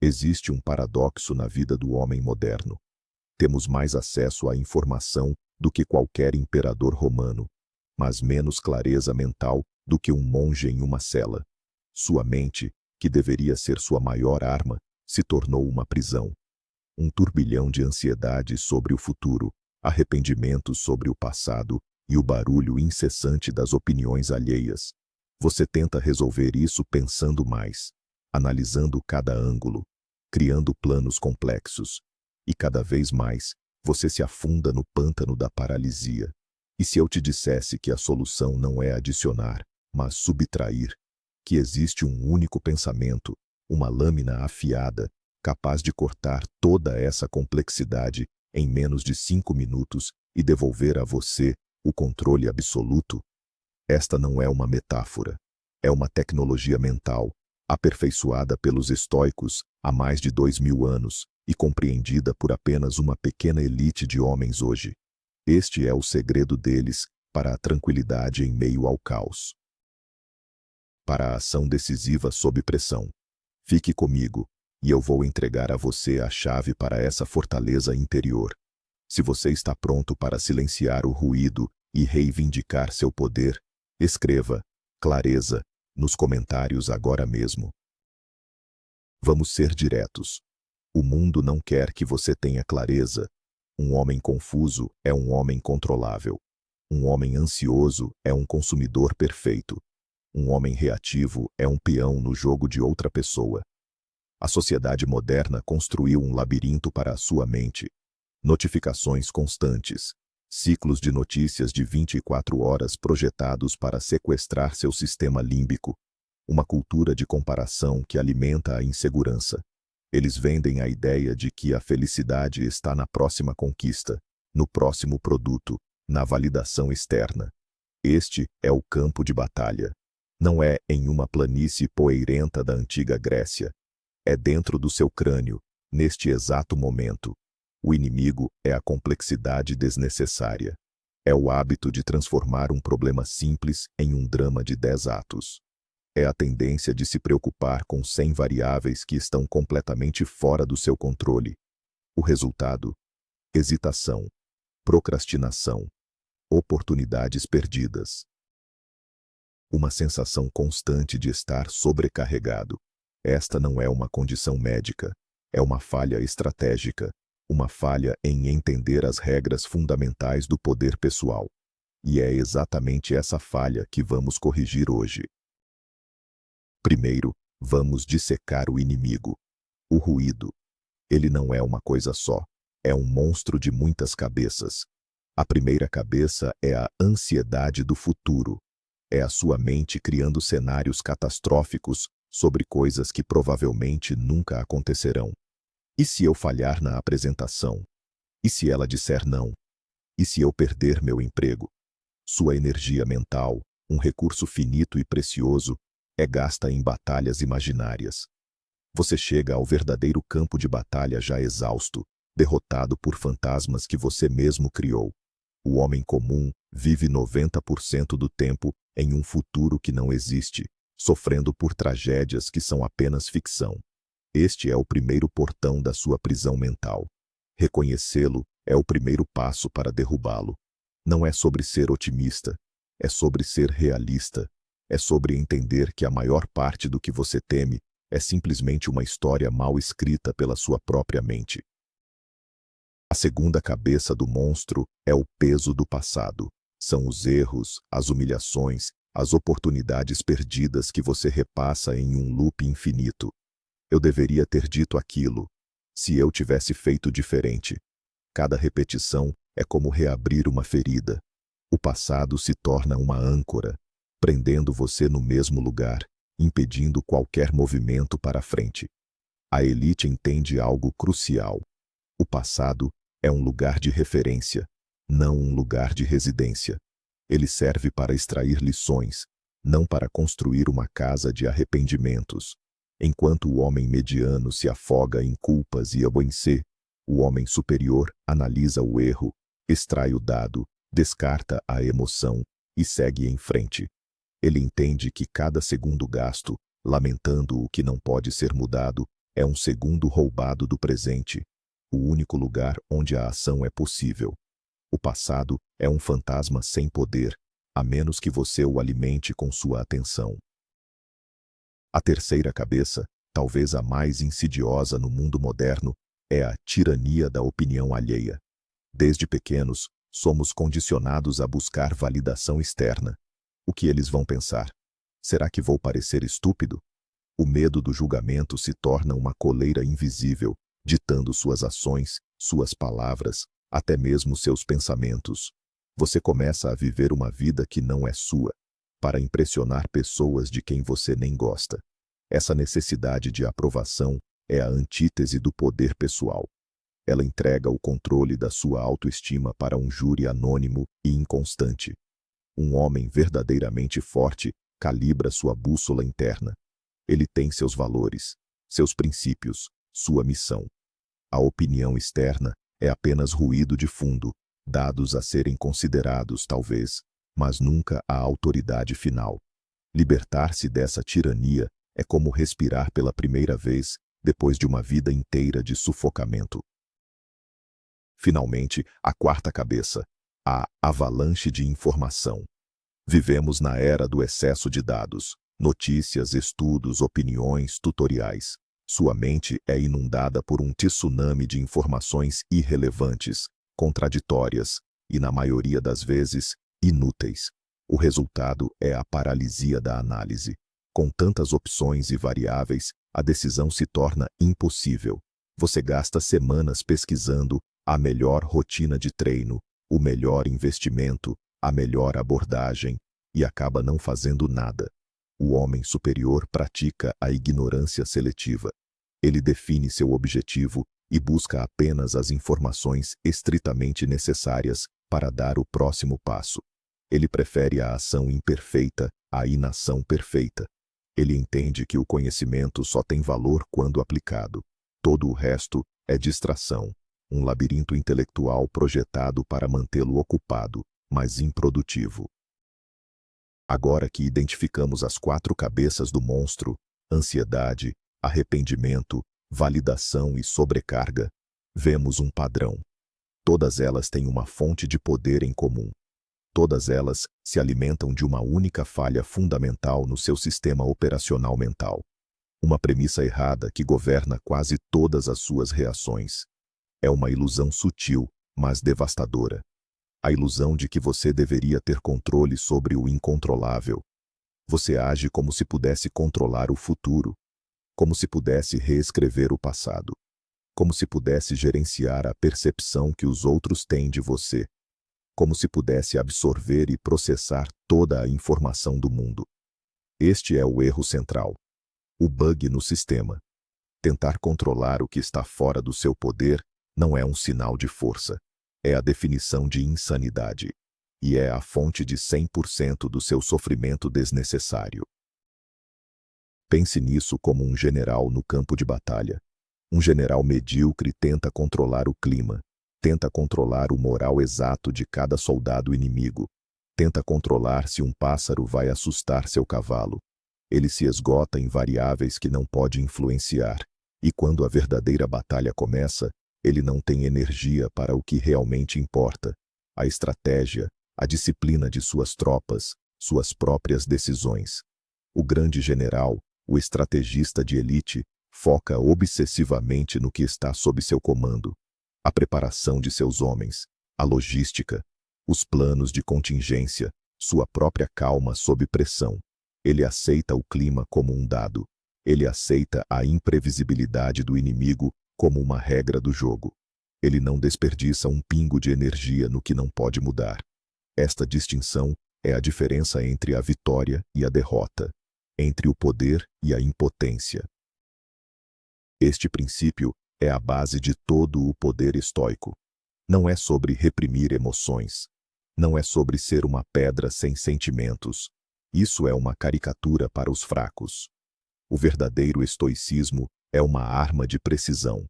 Existe um paradoxo na vida do homem moderno. Temos mais acesso à informação do que qualquer imperador romano, mas menos clareza mental do que um monge em uma cela. Sua mente, que deveria ser sua maior arma, se tornou uma prisão. Um turbilhão de ansiedade sobre o futuro, arrependimentos sobre o passado e o barulho incessante das opiniões alheias. Você tenta resolver isso pensando mais, analisando cada ângulo, criando planos complexos. E cada vez mais, você se afunda no pântano da paralisia. E se eu te dissesse que a solução não é adicionar, mas subtrair, que existe um único pensamento, uma lâmina afiada, capaz de cortar toda essa complexidade em menos de 5 minutos e devolver a você o controle absoluto? Esta não é uma metáfora. É uma tecnologia mental, aperfeiçoada pelos estoicos há mais de 2000 anos e compreendida por apenas uma pequena elite de homens hoje. Este é o segredo deles para a tranquilidade em meio ao caos. Para a ação decisiva sob pressão. Fique comigo, e eu vou entregar a você a chave para essa fortaleza interior. Se você está pronto para silenciar o ruído e reivindicar seu poder, escreva clareza nos comentários agora mesmo. Vamos ser diretos. O mundo não quer que você tenha clareza. Um homem confuso é um homem controlável. Um homem ansioso é um consumidor perfeito. Um homem reativo é um peão no jogo de outra pessoa. A sociedade moderna construiu um labirinto para a sua mente. Notificações constantes, ciclos de notícias de 24 horas projetados para sequestrar seu sistema límbico, uma cultura de comparação que alimenta a insegurança. Eles vendem a ideia de que a felicidade está na próxima conquista, no próximo produto, na validação externa. Este é o campo de batalha. Não é em uma planície poeirenta da antiga Grécia. É dentro do seu crânio, neste exato momento. O inimigo é a complexidade desnecessária. É o hábito de transformar um problema simples em um drama de 10 atos. É a tendência de se preocupar com 100 variáveis que estão completamente fora do seu controle. O resultado? Hesitação, procrastinação, oportunidades perdidas. Uma sensação constante de estar sobrecarregado. Esta não é uma condição médica, é uma falha estratégica, uma falha em entender as regras fundamentais do poder pessoal. E é exatamente essa falha que vamos corrigir hoje. Primeiro, vamos dissecar o inimigo. O ruído. Ele não é uma coisa só, é um monstro de muitas cabeças. A primeira cabeça é a ansiedade do futuro. É a sua mente criando cenários catastróficos sobre coisas que provavelmente nunca acontecerão. E se eu falhar na apresentação? E se ela disser não? E se eu perder meu emprego? Sua energia mental, um recurso finito e precioso, é gasta em batalhas imaginárias. Você chega ao verdadeiro campo de batalha já exausto, derrotado por fantasmas que você mesmo criou. O homem comum vive 90% do tempo em um futuro que não existe, sofrendo por tragédias que são apenas ficção. Este é o primeiro portão da sua prisão mental. Reconhecê-lo é o primeiro passo para derrubá-lo. Não é sobre ser otimista, é sobre ser realista. É sobre entender que a maior parte do que você teme é simplesmente uma história mal escrita pela sua própria mente. A segunda cabeça do monstro é o peso do passado. São os erros, as humilhações, as oportunidades perdidas que você repassa em um loop infinito. Eu deveria ter dito aquilo. Se eu tivesse feito diferente. Cada repetição é como reabrir uma ferida. O passado se torna uma âncora, prendendo você no mesmo lugar, impedindo qualquer movimento para frente. A elite entende algo crucial. O passado é um lugar de referência, não um lugar de residência. Ele serve para extrair lições, não para construir uma casa de arrependimentos. Enquanto o homem mediano se afoga em culpas e aborrecer, o homem superior analisa o erro, extrai o dado, descarta a emoção e segue em frente. Ele entende que cada segundo gasto, lamentando o que não pode ser mudado, É um segundo roubado do presente, o único lugar onde a ação é possível. O passado é um fantasma sem poder, a menos que você o alimente com sua atenção. A terceira cabeça, talvez a mais insidiosa no mundo moderno, é a tirania da opinião alheia. Desde pequenos, somos condicionados a buscar validação externa. O que eles vão pensar? Será que vou parecer estúpido? O medo do julgamento se torna uma coleira invisível, ditando suas ações, suas palavras, até mesmo seus pensamentos. Você começa a viver uma vida que não é sua, para impressionar pessoas de quem você nem gosta. Essa necessidade de aprovação é a antítese do poder pessoal. Ela entrega o controle da sua autoestima para um júri anônimo e inconstante. Um homem verdadeiramente forte calibra sua bússola interna. Ele tem seus valores, seus princípios, sua missão. A opinião externa é apenas ruído de fundo, dados a serem considerados, talvez, mas nunca a autoridade final. Libertar-se dessa tirania é como respirar pela primeira vez depois de uma vida inteira de sufocamento. Finalmente, a quarta cabeça, a avalanche de informação. Vivemos na era do excesso de dados, notícias, estudos, opiniões, tutoriais. Sua mente é inundada por um tsunami de informações irrelevantes, contraditórias e, na maioria das vezes, inúteis. O resultado é a paralisia da análise. Com tantas opções e variáveis, a decisão se torna impossível. Você gasta semanas pesquisando a melhor rotina de treino, o melhor investimento, a melhor abordagem, e acaba não fazendo nada. O homem superior pratica a ignorância seletiva. Ele define seu objetivo e busca apenas as informações estritamente necessárias para dar o próximo passo. Ele prefere a ação imperfeita à inação perfeita. Ele entende que o conhecimento só tem valor quando aplicado. Todo o resto é distração, um labirinto intelectual projetado para mantê-lo ocupado, mas improdutivo. Agora que identificamos as quatro cabeças do monstro, ansiedade, arrependimento, validação e sobrecarga, vemos um padrão. Todas elas têm uma fonte de poder em comum. Todas elas se alimentam de uma única falha fundamental no seu sistema operacional mental. Uma premissa errada que governa quase todas as suas reações. É uma ilusão sutil, mas devastadora. A ilusão de que você deveria ter controle sobre o incontrolável. Você age como se pudesse controlar o futuro, como se pudesse reescrever o passado, como se pudesse gerenciar a percepção que os outros têm de você, como se pudesse absorver e processar toda a informação do mundo. Este é o erro central. O bug no sistema. Tentar controlar o que está fora do seu poder não é um sinal de força. É a definição de insanidade. E é a fonte de 100% do seu sofrimento desnecessário. Pense nisso como um general no campo de batalha. Um general medíocre tenta controlar o clima, tenta controlar o moral exato de cada soldado inimigo, tenta controlar se um pássaro vai assustar seu cavalo. Ele se esgota em variáveis que não pode influenciar, e quando a verdadeira batalha começa, ele não tem energia para o que realmente importa: a estratégia, a disciplina de suas tropas, suas próprias decisões. O grande general, o estrategista de elite, foca obsessivamente no que está sob seu comando. A preparação de seus homens, a logística, os planos de contingência, sua própria calma sob pressão. Ele aceita o clima como um dado. Ele aceita a imprevisibilidade do inimigo como uma regra do jogo. Ele não desperdiça um pingo de energia no que não pode mudar. Esta distinção é a diferença entre a vitória e a derrota, entre o poder e a impotência. Este princípio é a base de todo o poder estoico. Não é sobre reprimir emoções. Não é sobre ser uma pedra sem sentimentos. Isso é uma caricatura para os fracos. O verdadeiro estoicismo é uma arma de precisão.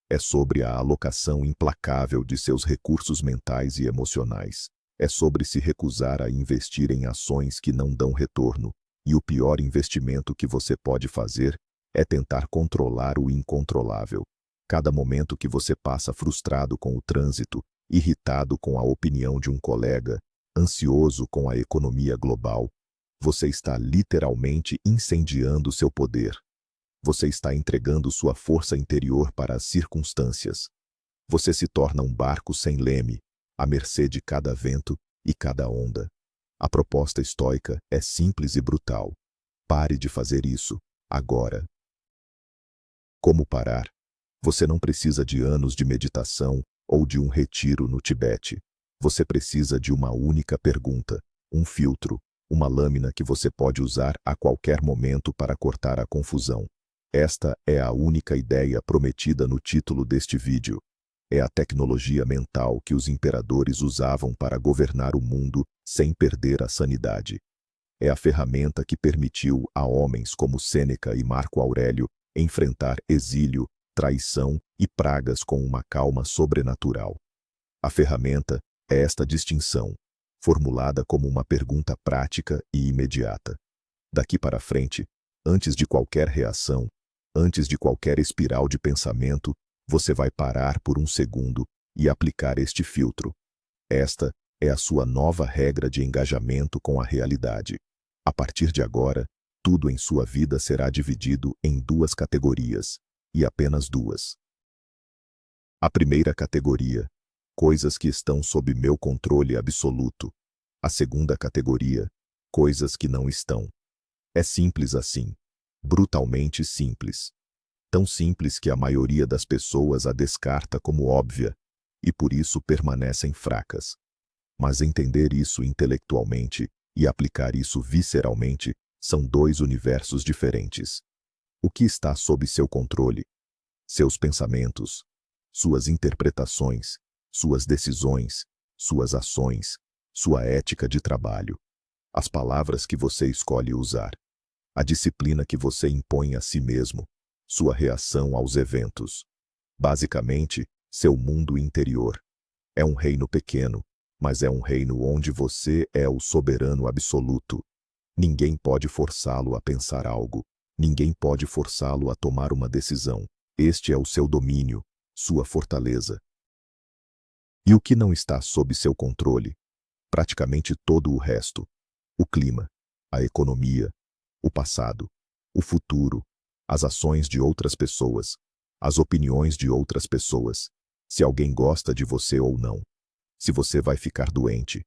É sobre a alocação implacável de seus recursos mentais e emocionais. É sobre se recusar a investir em ações que não dão retorno. E o pior investimento que você pode fazer é tentar controlar o incontrolável. Cada momento que você passa frustrado com o trânsito, irritado com a opinião de um colega, ansioso com a economia global, você está literalmente incendiando seu poder. Você está entregando sua força interior para as circunstâncias. Você se torna um barco sem leme, à mercê de cada vento e cada onda. A proposta estoica é simples e brutal. Pare de fazer isso, agora. Como parar? Você não precisa de anos de meditação ou de um retiro no Tibete. Você precisa de uma única pergunta, um filtro, uma lâmina que você pode usar a qualquer momento para cortar a confusão. Esta é a única ideia prometida no título deste vídeo. É a tecnologia mental que os imperadores usavam para governar o mundo sem perder a sanidade. É a ferramenta que permitiu a homens como Sêneca e Marco Aurélio enfrentar exílio, traição e pragas com uma calma sobrenatural. A ferramenta é esta distinção, formulada como uma pergunta prática e imediata. Daqui para frente, antes de qualquer reação, antes de qualquer espiral de pensamento, você vai parar por um segundo e aplicar este filtro. Esta é a sua nova regra de engajamento com a realidade. A partir de agora, tudo em sua vida será dividido em duas categorias, e apenas duas. A primeira categoria, coisas que estão sob meu controle absoluto. A segunda categoria, coisas que não estão. É simples assim. Brutalmente simples. Tão simples que a maioria das pessoas a descarta como óbvia, e por isso permanecem fracas. Mas entender isso intelectualmente e aplicar isso visceralmente são dois universos diferentes. O que está sob seu controle? Seus pensamentos, suas interpretações, suas decisões, suas ações, sua ética de trabalho, as palavras que você escolhe usar, a disciplina que você impõe a si mesmo, sua reação aos eventos. Basicamente, seu mundo interior. É um reino pequeno, mas é um reino onde você é o soberano absoluto. Ninguém pode forçá-lo a pensar algo. Ninguém pode forçá-lo a tomar uma decisão. Este é o seu domínio, sua fortaleza. E o que não está sob seu controle? Praticamente todo o resto. O clima, a economia, o passado, o futuro, as ações de outras pessoas, as opiniões de outras pessoas, se alguém gosta de você ou não, se você vai ficar doente,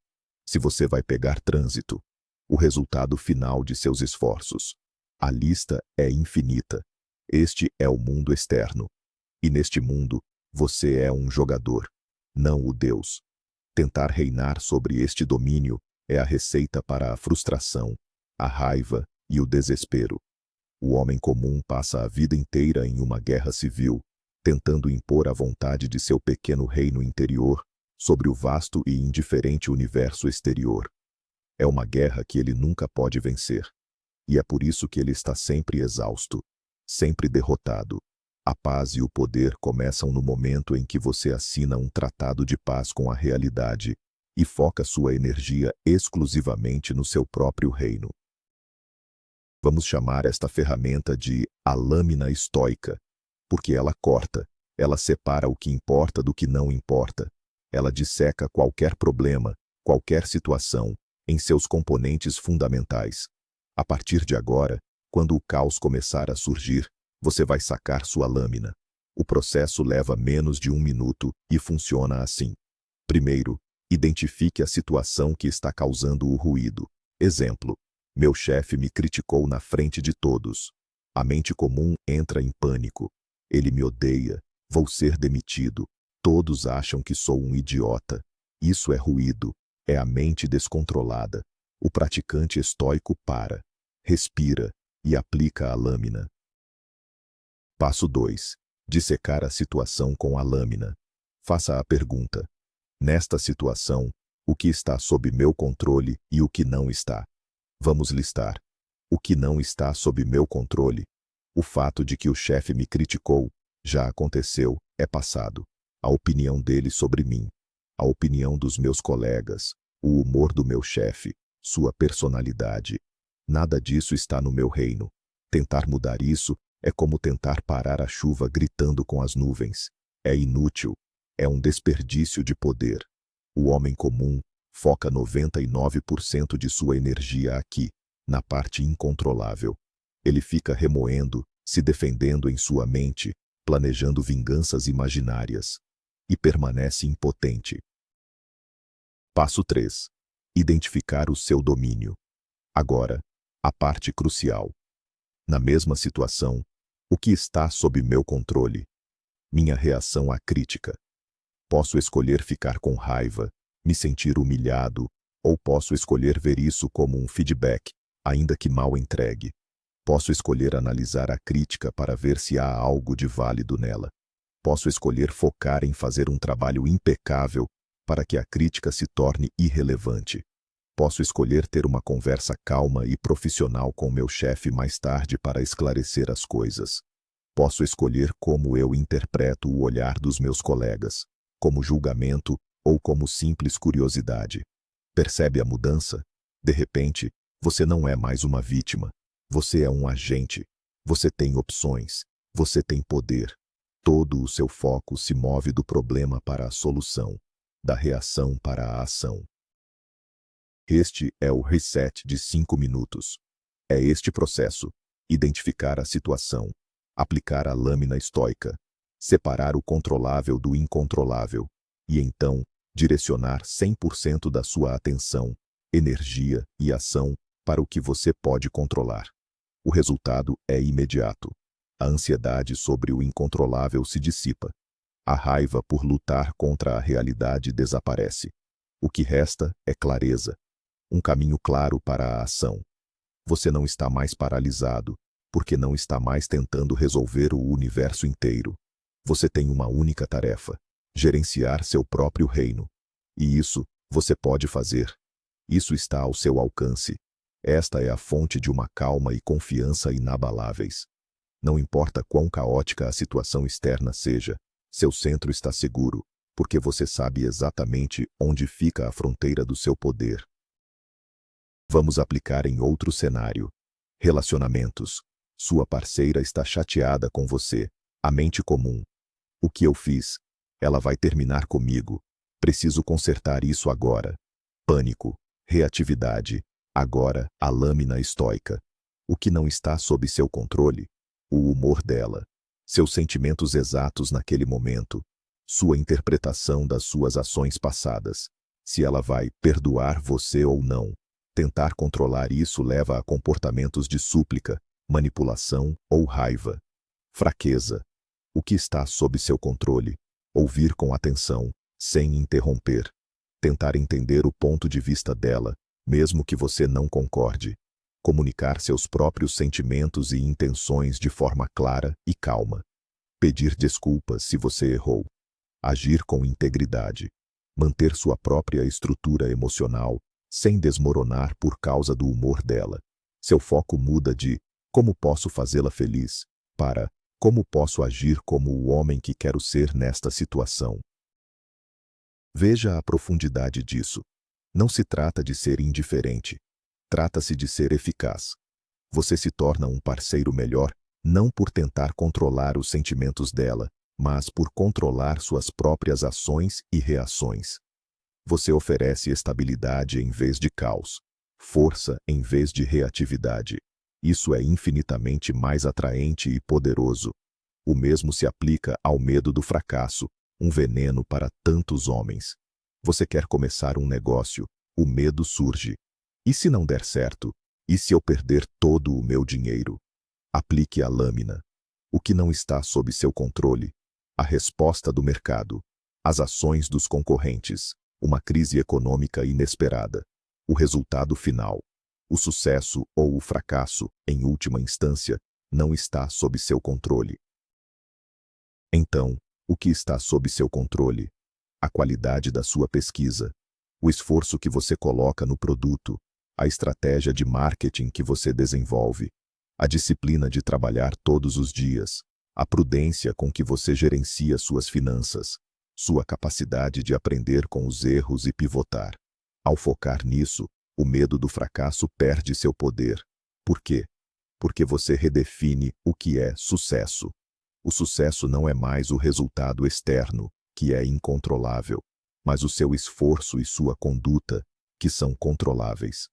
se você vai pegar trânsito, o resultado final de seus esforços. A lista é infinita. Este é o mundo externo. E neste mundo, você é um jogador, não o Deus. Tentar reinar sobre este domínio é a receita para a frustração, a raiva e o desespero. O homem comum passa a vida inteira em uma guerra civil, tentando impor a vontade de seu pequeno reino interior sobre o vasto e indiferente universo exterior. É uma guerra que ele nunca pode vencer. E é por isso que ele está sempre exausto, sempre derrotado. A paz e o poder começam no momento em que você assina um tratado de paz com a realidade e foca sua energia exclusivamente no seu próprio reino. Vamos chamar esta ferramenta de a lâmina estoica, porque ela corta, ela separa o que importa do que não importa. Ela disseca qualquer problema, qualquer situação, em seus componentes fundamentais. A partir de agora, quando o caos começar a surgir, você vai sacar sua lâmina. O processo leva menos de 1 minuto e funciona assim. Primeiro, identifique a situação que está causando o ruído. Exemplo: meu chefe me criticou na frente de todos. A mente comum entra em pânico. Ele me odeia. Vou ser demitido. Todos acham que sou um idiota. Isso é ruído. É a mente descontrolada. O praticante estoico para, respira e aplica a lâmina. Passo 2. Dissecar a situação com a lâmina. Faça a pergunta: nesta situação, o que está sob meu controle e o que não está? Vamos listar. O que não está sob meu controle? O fato de que o chefe me criticou já aconteceu, é passado. A opinião dele sobre mim, a opinião dos meus colegas, o humor do meu chefe, sua personalidade. Nada disso está no meu reino. Tentar mudar isso É como tentar parar a chuva gritando com as nuvens. É inútil. É um desperdício de poder. O homem comum foca 99% de sua energia aqui, na parte incontrolável. Ele fica remoendo, se defendendo em sua mente, planejando vinganças imaginárias. E permanece impotente. Passo 3. Identificar o seu domínio. Agora, a parte crucial. Na mesma situação, o que está sob meu controle? Minha reação à crítica. Posso escolher ficar com raiva, me sentir humilhado, ou posso escolher ver isso como um feedback, ainda que mal entregue. Posso escolher analisar a crítica para ver se há algo de válido nela. Posso escolher focar em fazer um trabalho impecável para que a crítica se torne irrelevante. Posso escolher ter uma conversa calma e profissional com meu chefe mais tarde para esclarecer as coisas. Posso escolher como eu interpreto o olhar dos meus colegas, como julgamento ou como simples curiosidade. Percebe a mudança? De repente, você não é mais uma vítima. Você é um agente. Você tem opções. Você tem poder. Todo o seu foco se move do problema para a solução, da reação para a ação. Este é o reset de 5 minutos. É este processo: identificar a situação, aplicar a lâmina estoica, separar o controlável do incontrolável, e então direcionar 100% da sua atenção, energia e ação para o que você pode controlar. O resultado é imediato. A ansiedade sobre o incontrolável se dissipa. A raiva por lutar contra a realidade desaparece. O que resta é clareza. Um caminho claro para a ação. Você não está mais paralisado, porque não está mais tentando resolver o universo inteiro. Você tem uma única tarefa: gerenciar seu próprio reino. E isso você pode fazer. Isso está ao seu alcance. Esta é a fonte de uma calma e confiança inabaláveis. Não importa quão caótica a situação externa seja, seu centro está seguro, porque você sabe exatamente onde fica a fronteira do seu poder. Vamos aplicar em outro cenário. Relacionamentos. Sua parceira está chateada com você. A mente comum. O que eu fiz? Ela vai terminar comigo. Preciso consertar isso agora. Pânico. Reatividade. Agora, a lâmina estoica. O que não está sob seu controle? O humor dela. Seus sentimentos exatos naquele momento. Sua interpretação das suas ações passadas. Se ela vai perdoar você ou não. Tentar controlar isso leva a comportamentos de súplica, manipulação ou raiva. Fraqueza. O que está sob seu controle? Ouvir com atenção, sem interromper. Tentar entender o ponto de vista dela, mesmo que você não concorde. Comunicar seus próprios sentimentos e intenções de forma clara e calma. Pedir desculpas se você errou. Agir com integridade. Manter sua própria estrutura emocional, sem desmoronar por causa do humor dela. Seu foco muda de como posso fazê-la feliz para como posso agir como o homem que quero ser nesta situação. Veja a profundidade disso. Não se trata de ser indiferente. Trata-se de ser eficaz. Você se torna um parceiro melhor, não por tentar controlar os sentimentos dela, mas por controlar suas próprias ações e reações. Você oferece estabilidade em vez de caos, força em vez de reatividade. Isso é infinitamente mais atraente e poderoso. O mesmo se aplica ao medo do fracasso, um veneno para tantos homens. Você quer começar um negócio, o medo surge. E se não der certo? E se eu perder todo o meu dinheiro? Aplique a lâmina. O que não está sob seu controle? A resposta do mercado. As ações dos concorrentes. Uma crise econômica inesperada. O resultado final. O sucesso ou o fracasso, em última instância, não está sob seu controle. Então, o que está sob seu controle? A qualidade da sua pesquisa, o esforço que você coloca no produto, a estratégia de marketing que você desenvolve, a disciplina de trabalhar todos os dias, a prudência com que você gerencia suas finanças, sua capacidade de aprender com os erros e pivotar. Ao focar nisso, o medo do fracasso perde seu poder. Por quê? porque você redefine o que é sucesso. O sucesso não é mais o resultado externo, que é incontrolável, mas o seu esforço e sua conduta, que são controláveis.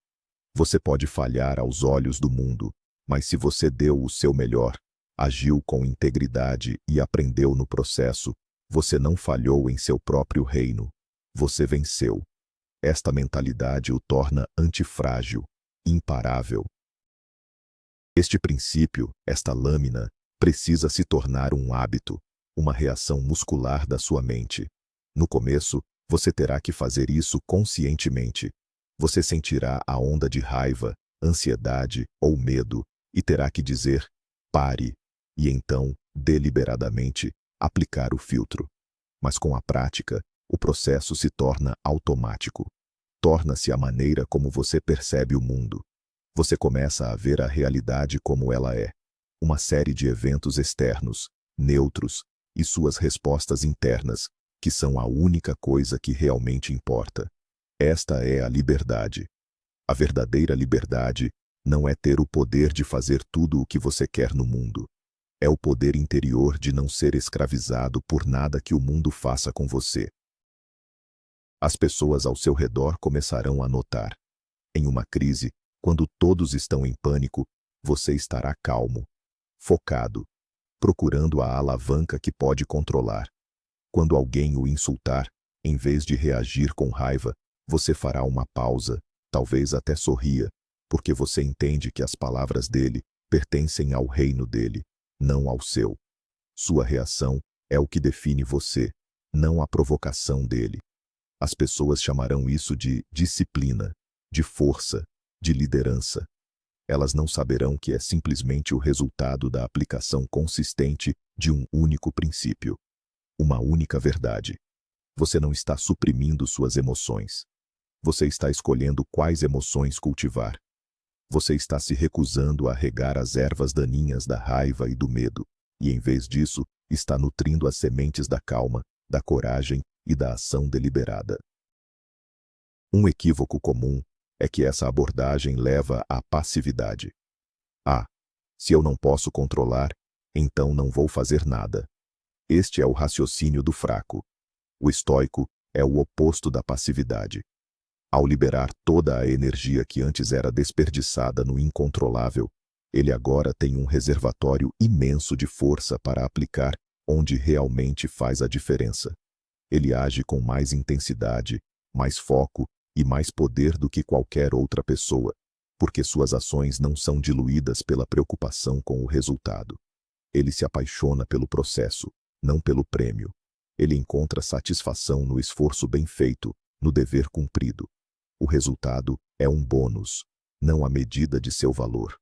Você pode falhar aos olhos do mundo, mas se você deu o seu melhor, agiu com integridade e aprendeu no processo, você não falhou em seu próprio reino. Você venceu. Esta mentalidade o torna antifrágil, imparável. Este princípio, esta lâmina, precisa se tornar um hábito, uma reação muscular da sua mente. No começo, você terá que fazer isso conscientemente. Você sentirá a onda de raiva, ansiedade ou medo e terá que dizer, pare, e então, deliberadamente, aplicar o filtro. Mas com a prática, o processo se torna automático. Torna-se a maneira como você percebe o mundo. Você começa a ver a realidade como ela é. Uma série de eventos externos, neutros, e suas respostas internas, que são a única coisa que realmente importa. Esta é a liberdade. A verdadeira liberdade não é ter o poder de fazer tudo o que você quer no mundo. É o poder interior de não ser escravizado por nada que o mundo faça com você. As pessoas ao seu redor começarão a notar. Em uma crise, quando todos estão em pânico, você estará calmo, focado, procurando a alavanca que pode controlar. Quando alguém o insultar, em vez de reagir com raiva, você fará uma pausa, talvez até sorria, porque você entende que as palavras dele pertencem ao reino dele, não ao seu. Sua reação é o que define você, não a provocação dele. As pessoas chamarão isso de disciplina, de força, de liderança. Elas não saberão que é simplesmente o resultado da aplicação consistente de um único princípio. Uma única verdade. Você não está suprimindo suas emoções. Você está escolhendo quais emoções cultivar. Você está se recusando a regar as ervas daninhas da raiva e do medo, e em vez disso, está nutrindo as sementes da calma, da coragem e da ação deliberada. Um equívoco comum é que essa abordagem leva à passividade. Se eu não posso controlar, então não vou fazer nada. Este é o raciocínio do fraco. O estoico é o oposto da passividade. Ao liberar toda a energia que antes era desperdiçada no incontrolável, ele agora tem um reservatório imenso de força para aplicar onde realmente faz a diferença. Ele age com mais intensidade, mais foco e mais poder do que qualquer outra pessoa, porque suas ações não são diluídas pela preocupação com o resultado. Ele se apaixona pelo processo, não pelo prêmio. Ele encontra satisfação no esforço bem feito, no dever cumprido. O resultado é um bônus, não a medida de seu valor.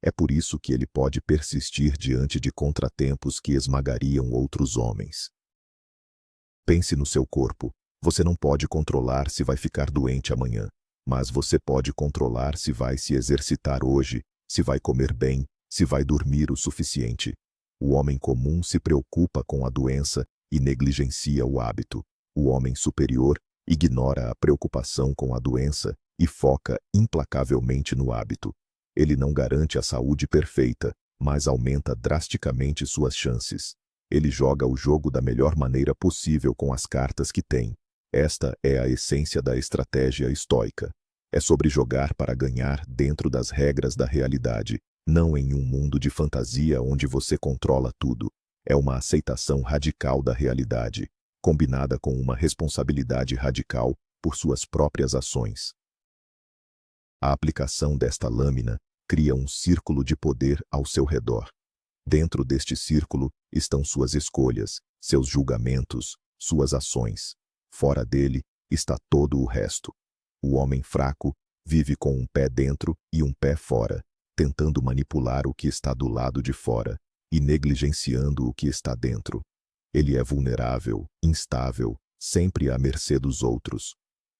É por isso que ele pode persistir diante de contratempos que esmagariam outros homens. Pense no seu corpo. Você não pode controlar se vai ficar doente amanhã, mas você pode controlar se vai se exercitar hoje, se vai comer bem, se vai dormir o suficiente. O homem comum se preocupa com a doença e negligencia o hábito. O homem superior ignora a preocupação com a doença e foca implacavelmente no hábito. Ele não garante a saúde perfeita, mas aumenta drasticamente suas chances. Ele joga o jogo da melhor maneira possível com as cartas que tem. Esta é a essência da estratégia estoica. É sobre jogar para ganhar dentro das regras da realidade, não em um mundo de fantasia onde você controla tudo. É uma aceitação radical da realidade, combinada com uma responsabilidade radical por suas próprias ações. A aplicação desta lâmina cria um círculo de poder ao seu redor. Dentro deste círculo estão suas escolhas, seus julgamentos, suas ações. Fora dele está todo o resto. O homem fraco vive com um pé dentro e um pé fora, tentando manipular o que está do lado de fora e negligenciando o que está dentro. Ele é vulnerável, instável, sempre à mercê dos outros.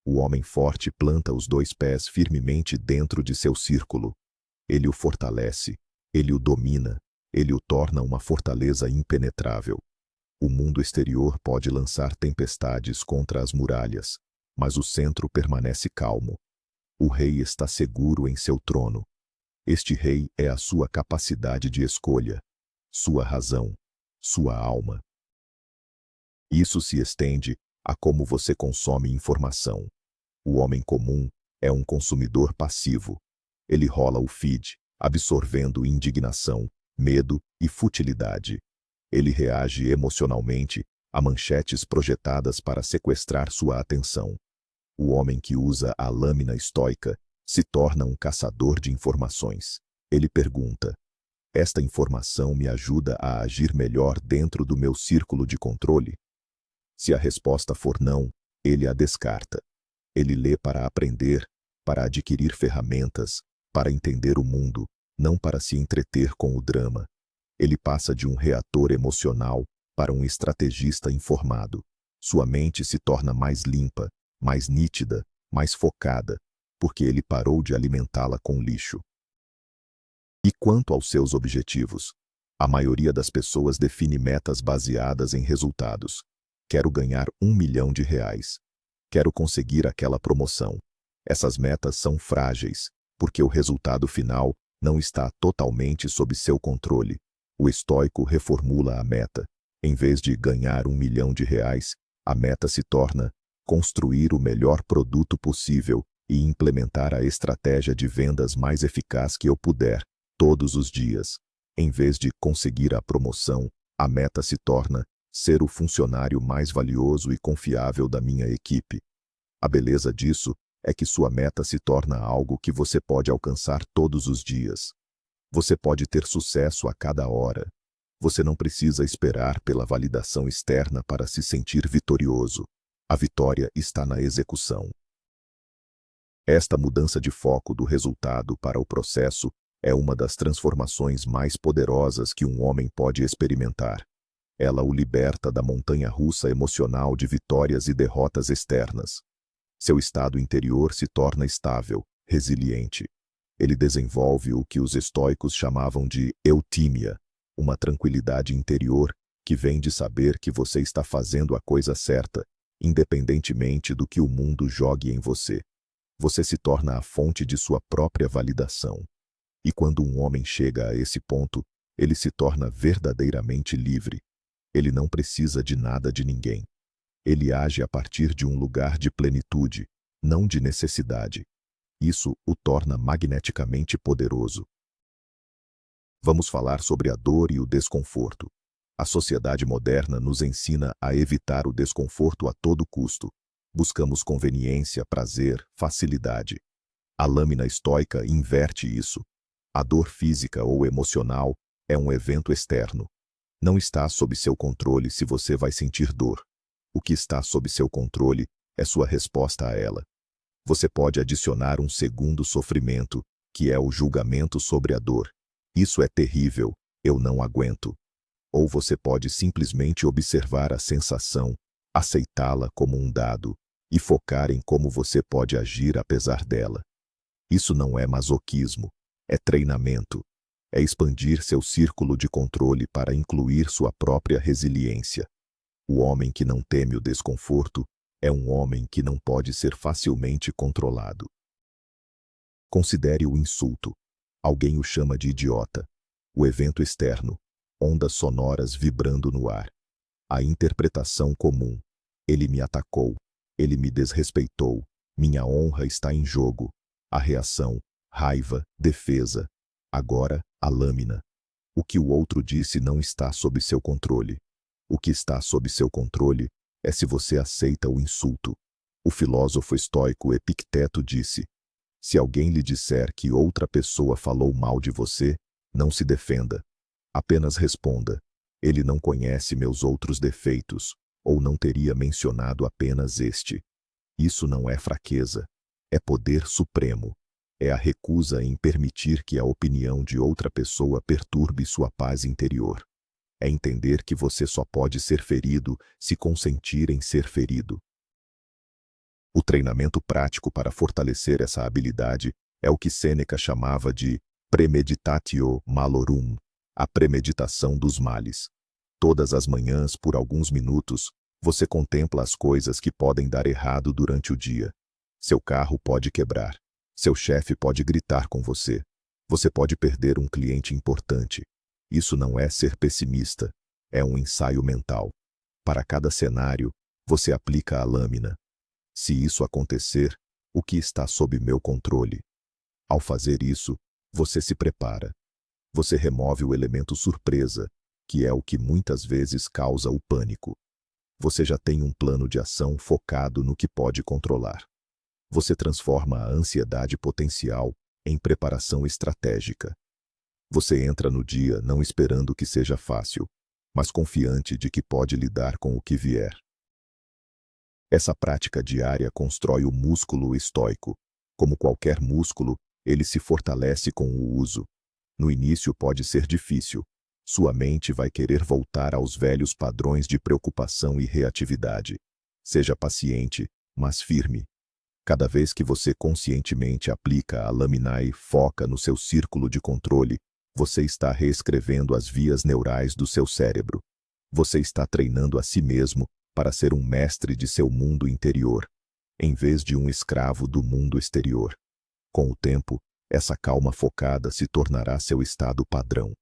O homem forte planta os dois pés firmemente dentro de seu círculo. Ele o fortalece, ele o domina, ele o torna uma fortaleza impenetrável. O mundo exterior pode lançar tempestades contra as muralhas, mas o centro permanece calmo. O rei está seguro em seu trono. Este rei é a sua capacidade de escolha, sua razão, sua alma. Isso se estende a como você consome informação. O homem comum é um consumidor passivo. Ele rola o feed, absorvendo indignação, medo e futilidade. Ele reage emocionalmente a manchetes projetadas para sequestrar sua atenção. O homem que usa a lâmina estoica se torna um caçador de informações. Ele pergunta: esta informação me ajuda a agir melhor dentro do meu círculo de controle? Se a resposta for não, ele a descarta. Ele lê para aprender, para adquirir ferramentas, para entender o mundo, não para se entreter com o drama. Ele passa de um reator emocional para um estrategista informado. Sua mente se torna mais limpa, mais nítida, mais focada, porque ele parou de alimentá-la com lixo. E quanto aos seus objetivos? A maioria das pessoas define metas baseadas em resultados. Quero ganhar R$1 milhão. Quero conseguir aquela promoção. Essas metas são frágeis, porque o resultado final não está totalmente sob seu controle. O estoico reformula a meta. Em vez de ganhar R$1 milhão, a meta se torna construir o melhor produto possível e implementar a estratégia de vendas mais eficaz que eu puder, todos os dias. Em vez de conseguir a promoção, a meta se torna ser o funcionário mais valioso e confiável da minha equipe. A beleza disso é que sua meta se torna algo que você pode alcançar todos os dias. Você pode ter sucesso a cada hora. Você não precisa esperar pela validação externa para se sentir vitorioso. A vitória está na execução. Esta mudança de foco do resultado para o processo é uma das transformações mais poderosas que um homem pode experimentar. Ela o liberta da montanha-russa emocional de vitórias e derrotas externas. Seu estado interior se torna estável, resiliente. Ele desenvolve o que os estoicos chamavam de eutímia, uma tranquilidade interior que vem de saber que você está fazendo a coisa certa, independentemente do que o mundo jogue em você. Você se torna a fonte de sua própria validação. E quando um homem chega a esse ponto, ele se torna verdadeiramente livre. Ele não precisa de nada de ninguém. Ele age a partir de um lugar de plenitude, não de necessidade. Isso o torna magneticamente poderoso. Vamos falar sobre a dor e o desconforto. A sociedade moderna nos ensina a evitar o desconforto a todo custo. Buscamos conveniência, prazer, facilidade. A lâmina estoica inverte isso. A dor física ou emocional é um evento externo. Não está sob seu controle se você vai sentir dor. O que está sob seu controle é sua resposta a ela. Você pode adicionar um segundo sofrimento, que é o julgamento sobre a dor. Isso é terrível, eu não aguento. Ou você pode simplesmente observar a sensação, aceitá-la como um dado e focar em como você pode agir apesar dela. Isso não é masoquismo, é treinamento. É expandir seu círculo de controle para incluir sua própria resiliência. O homem que não teme o desconforto é um homem que não pode ser facilmente controlado. Considere o insulto. Alguém o chama de idiota. O evento externo. Ondas sonoras vibrando no ar. A interpretação comum. Ele me atacou. Ele me desrespeitou. Minha honra está em jogo. A reação. Raiva, defesa. Agora, a lâmina. O que o outro disse não está sob seu controle. O que está sob seu controle é se você aceita o insulto. O filósofo estoico Epicteto disse: se alguém lhe disser que outra pessoa falou mal de você, não se defenda. Apenas responda: ele não conhece meus outros defeitos, ou não teria mencionado apenas este. Isso não é fraqueza, é poder supremo. É a recusa em permitir que a opinião de outra pessoa perturbe sua paz interior. É entender que você só pode ser ferido se consentir em ser ferido. O treinamento prático para fortalecer essa habilidade é o que Sêneca chamava de premeditatio malorum, a premeditação dos males. Todas as manhãs, por alguns minutos, você contempla as coisas que podem dar errado durante o dia. Seu carro pode quebrar. Seu chefe pode gritar com você. Você pode perder um cliente importante. Isso não é ser pessimista, é um ensaio mental. Para cada cenário, você aplica a lâmina. Se isso acontecer, o que está sob meu controle? Ao fazer isso, você se prepara. Você remove o elemento surpresa, que é o que muitas vezes causa o pânico. Você já tem um plano de ação focado no que pode controlar. Você transforma a ansiedade potencial em preparação estratégica. Você entra no dia não esperando que seja fácil, mas confiante de que pode lidar com o que vier. Essa prática diária constrói o músculo estoico. Como qualquer músculo, ele se fortalece com o uso. No início pode ser difícil. Sua mente vai querer voltar aos velhos padrões de preocupação e reatividade. Seja paciente, mas firme. Cada vez que você conscientemente aplica a lâmina e foca no seu círculo de controle, você está reescrevendo as vias neurais do seu cérebro. Você está treinando a si mesmo para ser um mestre de seu mundo interior, em vez de um escravo do mundo exterior. Com o tempo, essa calma focada se tornará seu estado padrão.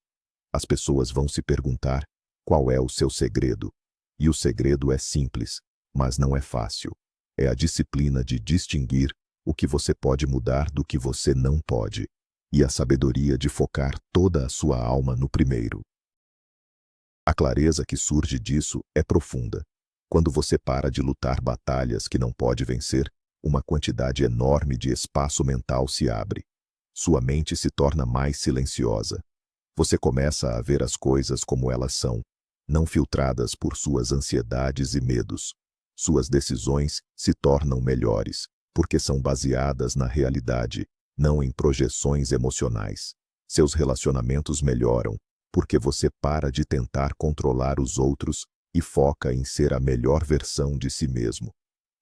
As pessoas vão se perguntar qual é o seu segredo. E o segredo é simples, mas não é fácil. É a disciplina de distinguir o que você pode mudar do que você não pode, e a sabedoria de focar toda a sua alma no primeiro. A clareza que surge disso é profunda. Quando você para de lutar batalhas que não pode vencer, uma quantidade enorme de espaço mental se abre. Sua mente se torna mais silenciosa. Você começa a ver as coisas como elas são, não filtradas por suas ansiedades e medos. Suas decisões se tornam melhores, porque são baseadas na realidade, não em projeções emocionais. Seus relacionamentos melhoram, porque você para de tentar controlar os outros e foca em ser a melhor versão de si mesmo.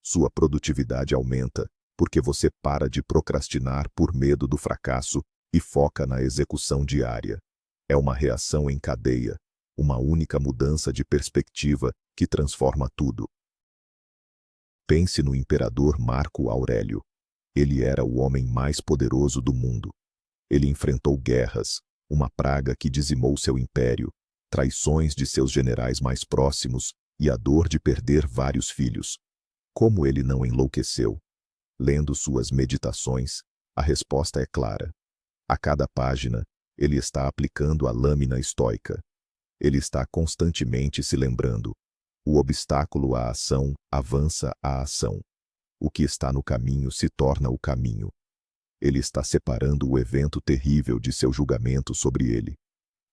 Sua produtividade aumenta, porque você para de procrastinar por medo do fracasso e foca na execução diária. É uma reação em cadeia, uma única mudança de perspectiva que transforma tudo. Pense no imperador Marco Aurélio. Ele era o homem mais poderoso do mundo. Ele enfrentou guerras, uma praga que dizimou seu império, traições de seus generais mais próximos e a dor de perder vários filhos. Como ele não enlouqueceu? Lendo suas meditações, a resposta é clara. A cada página, ele está aplicando a lâmina estoica. Ele está constantemente se lembrando. O obstáculo à ação avança à ação. O que está no caminho se torna o caminho. Ele está separando o evento terrível de seu julgamento sobre ele.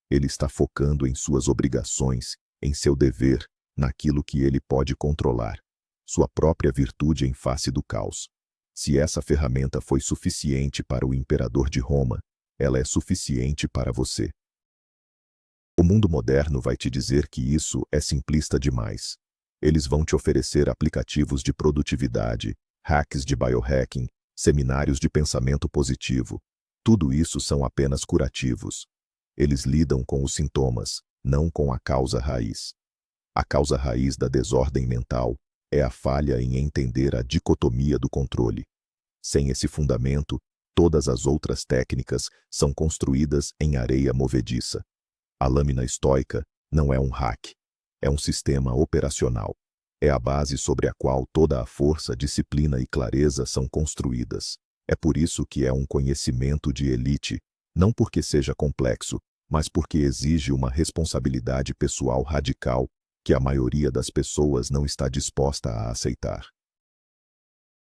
Ele está focando em suas obrigações, em seu dever, naquilo que ele pode controlar. Sua própria virtude em face do caos. Se essa ferramenta foi suficiente para o imperador de Roma, ela é suficiente para você. O mundo moderno vai te dizer que isso é simplista demais. Eles vão te oferecer aplicativos de produtividade, hacks de biohacking, seminários de pensamento positivo. Tudo isso são apenas curativos. Eles lidam com os sintomas, não com a causa raiz. A causa raiz da desordem mental é a falha em entender a dicotomia do controle. Sem esse fundamento, todas as outras técnicas são construídas em areia movediça. A lâmina estoica não é um hack, é um sistema operacional. É a base sobre a qual toda a força, disciplina e clareza são construídas. É por isso que é um conhecimento de elite, não porque seja complexo, mas porque exige uma responsabilidade pessoal radical que a maioria das pessoas não está disposta a aceitar.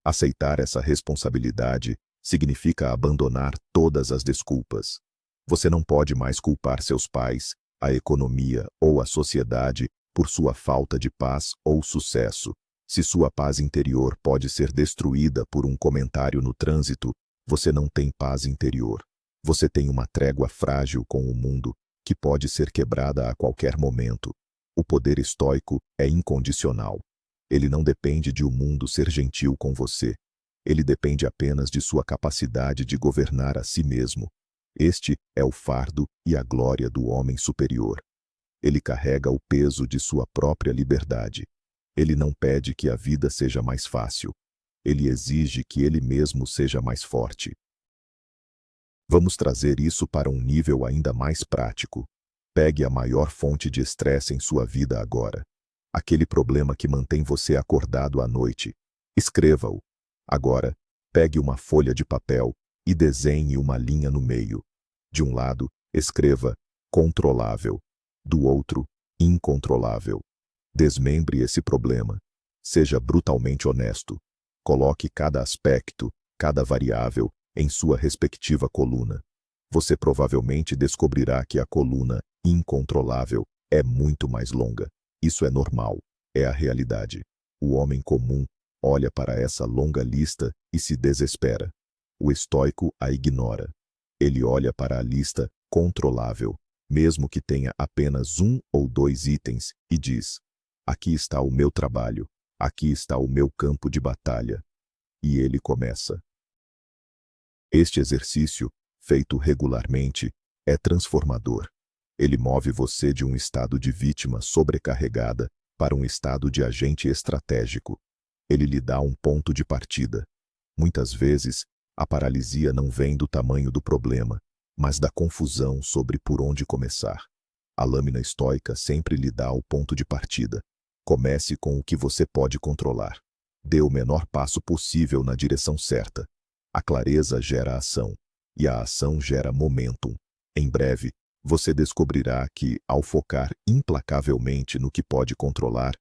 Aceitar essa responsabilidade significa abandonar todas as desculpas. Você não pode mais culpar seus pais, a economia ou a sociedade por sua falta de paz ou sucesso. Se sua paz interior pode ser destruída por um comentário no trânsito, você não tem paz interior. Você tem uma trégua frágil com o mundo, que pode ser quebrada a qualquer momento. O poder estoico é incondicional. Ele não depende de o mundo ser gentil com você. Ele depende apenas de sua capacidade de governar a si mesmo. Este é o fardo e a glória do homem superior. Ele carrega o peso de sua própria liberdade. Ele não pede que a vida seja mais fácil. Ele exige que ele mesmo seja mais forte. Vamos trazer isso para um nível ainda mais prático. Pegue a maior fonte de estresse em sua vida agora. Aquele problema que mantém você acordado à noite. Escreva-o. Agora, pegue uma folha de papel e desenhe uma linha no meio. De um lado, escreva controlável. Do outro, incontrolável. Desmembre esse problema. Seja brutalmente honesto. Coloque cada aspecto, cada variável, em sua respectiva coluna. Você provavelmente descobrirá que a coluna incontrolável é muito mais longa. Isso é normal, é a realidade. O homem comum olha para essa longa lista e se desespera. O estoico a ignora. Ele olha para a lista controlável, mesmo que tenha apenas 1 ou 2 itens, e diz: aqui está o meu trabalho, aqui está o meu campo de batalha. E ele começa. Este exercício, feito regularmente, é transformador. Ele move você de um estado de vítima sobrecarregada para um estado de agente estratégico. Ele lhe dá um ponto de partida. Muitas vezes, a paralisia não vem do tamanho do problema, mas da confusão sobre por onde começar. A lâmina estoica sempre lhe dá o ponto de partida. Comece com o que você pode controlar. Dê o menor passo possível na direção certa. A clareza gera ação, e a ação gera momentum. Em breve, você descobrirá que, ao focar implacavelmente no que pode controlar,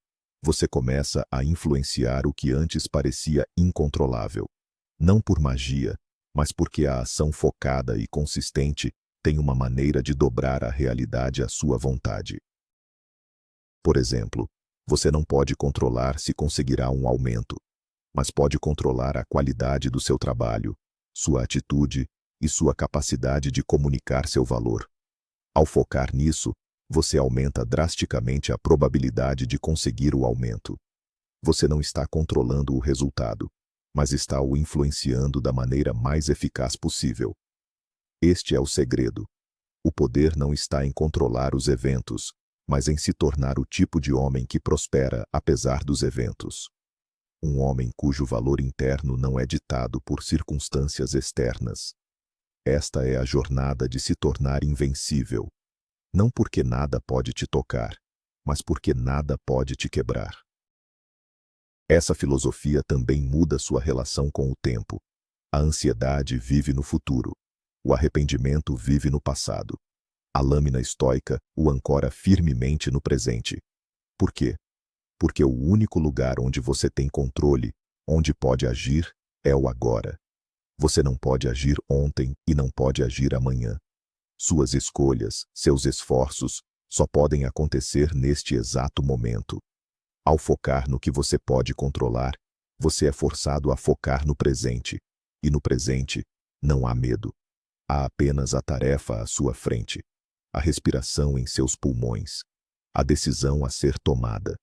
você começa a influenciar o que antes parecia incontrolável. Não por magia, mas porque a ação focada e consistente tem uma maneira de dobrar a realidade à sua vontade. Por exemplo, você não pode controlar se conseguirá um aumento, mas pode controlar a qualidade do seu trabalho, sua atitude e sua capacidade de comunicar seu valor. Ao focar nisso, você aumenta drasticamente a probabilidade de conseguir o aumento. Você não está controlando o resultado, mas está o influenciando da maneira mais eficaz possível. Este é o segredo. O poder não está em controlar os eventos, mas em se tornar o tipo de homem que prospera apesar dos eventos. Um homem cujo valor interno não é ditado por circunstâncias externas. Esta é a jornada de se tornar invencível. Não porque nada pode te tocar, mas porque nada pode te quebrar. Essa filosofia também muda sua relação com o tempo. A ansiedade vive no futuro. O arrependimento vive no passado. A lâmina estoica o ancora firmemente no presente. Por quê? Porque o único lugar onde você tem controle, onde pode agir, é o agora. Você não pode agir ontem e não pode agir amanhã. Suas escolhas, seus esforços, só podem acontecer neste exato momento. Ao focar no que você pode controlar, você é forçado a focar no presente. E no presente, não há medo. Há apenas a tarefa à sua frente, a respiração em seus pulmões, a decisão a ser tomada.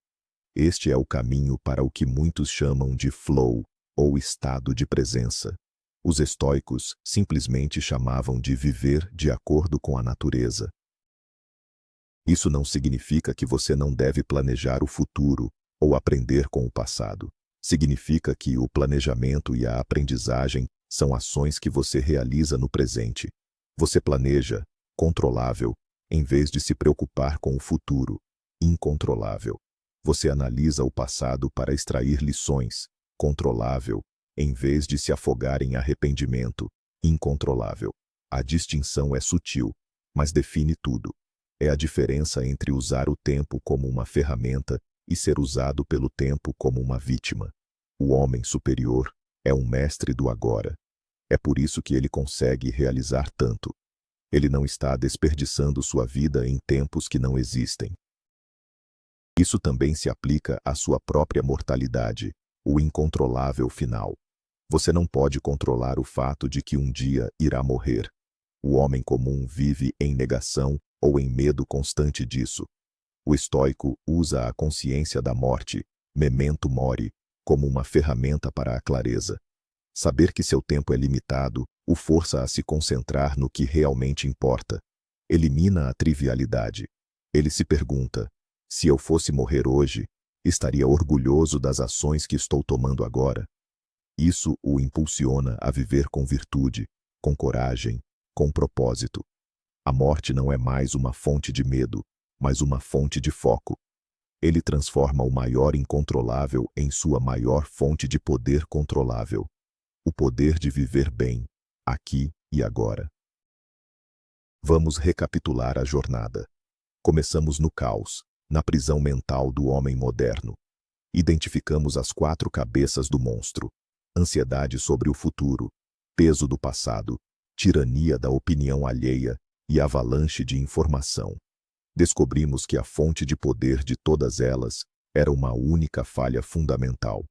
Este é o caminho para o que muitos chamam de flow, ou estado de presença. Os estoicos simplesmente chamavam de viver de acordo com a natureza. Isso não significa que você não deve planejar o futuro ou aprender com o passado. Significa que o planejamento e a aprendizagem são ações que você realiza no presente. Você planeja, controlável, em vez de se preocupar com o futuro, incontrolável. Você analisa o passado para extrair lições, controlável, em vez de se afogar em arrependimento, incontrolável. A distinção é sutil, mas define tudo. É a diferença entre usar o tempo como uma ferramenta e ser usado pelo tempo como uma vítima. O homem superior é um mestre do agora. É por isso que ele consegue realizar tanto. Ele não está desperdiçando sua vida em tempos que não existem. Isso também se aplica à sua própria mortalidade, o incontrolável final. Você não pode controlar o fato de que um dia irá morrer. O homem comum vive em negação ou em medo constante disso. O estoico usa a consciência da morte, memento mori, como uma ferramenta para a clareza. Saber que seu tempo é limitado o força a se concentrar no que realmente importa. Elimina a trivialidade. Ele se pergunta: se eu fosse morrer hoje, estaria orgulhoso das ações que estou tomando agora? Isso o impulsiona a viver com virtude, com coragem, com propósito. A morte não é mais uma fonte de medo, mas uma fonte de foco. Ele transforma o maior incontrolável em sua maior fonte de poder controlável. O poder de viver bem, aqui e agora. Vamos recapitular a jornada. Começamos no caos, na prisão mental do homem moderno. Identificamos as 4 cabeças do monstro: ansiedade sobre o futuro, peso do passado, tirania da opinião alheia e avalanche de informação. Descobrimos que a fonte de poder de todas elas era uma única falha fundamental: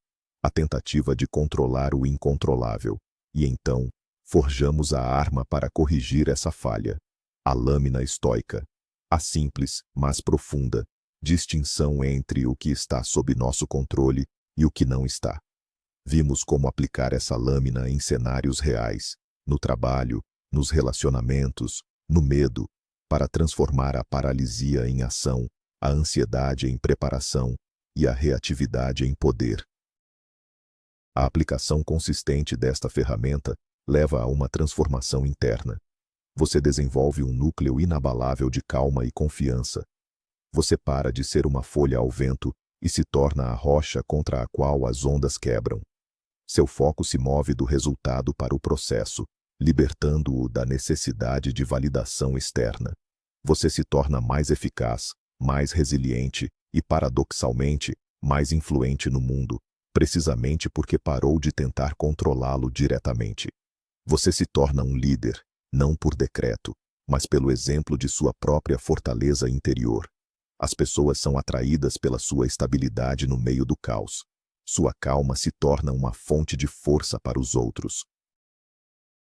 a tentativa de controlar o incontrolável. E então, forjamos a arma para corrigir essa falha: a lâmina estoica. A simples, mas profunda, distinção entre o que está sob nosso controle e o que não está. Vimos como aplicar essa lâmina em cenários reais, no trabalho, nos relacionamentos, no medo, para transformar a paralisia em ação, a ansiedade em preparação e a reatividade em poder. A aplicação consistente desta ferramenta leva a uma transformação interna. Você desenvolve um núcleo inabalável de calma e confiança. Você para de ser uma folha ao vento e se torna a rocha contra a qual as ondas quebram. Seu foco se move do resultado para o processo, libertando-o da necessidade de validação externa. Você se torna mais eficaz, mais resiliente e, paradoxalmente, mais influente no mundo, precisamente porque parou de tentar controlá-lo diretamente. Você se torna um líder, não por decreto, mas pelo exemplo de sua própria fortaleza interior. As pessoas são atraídas pela sua estabilidade no meio do caos. Sua calma se torna uma fonte de força para os outros.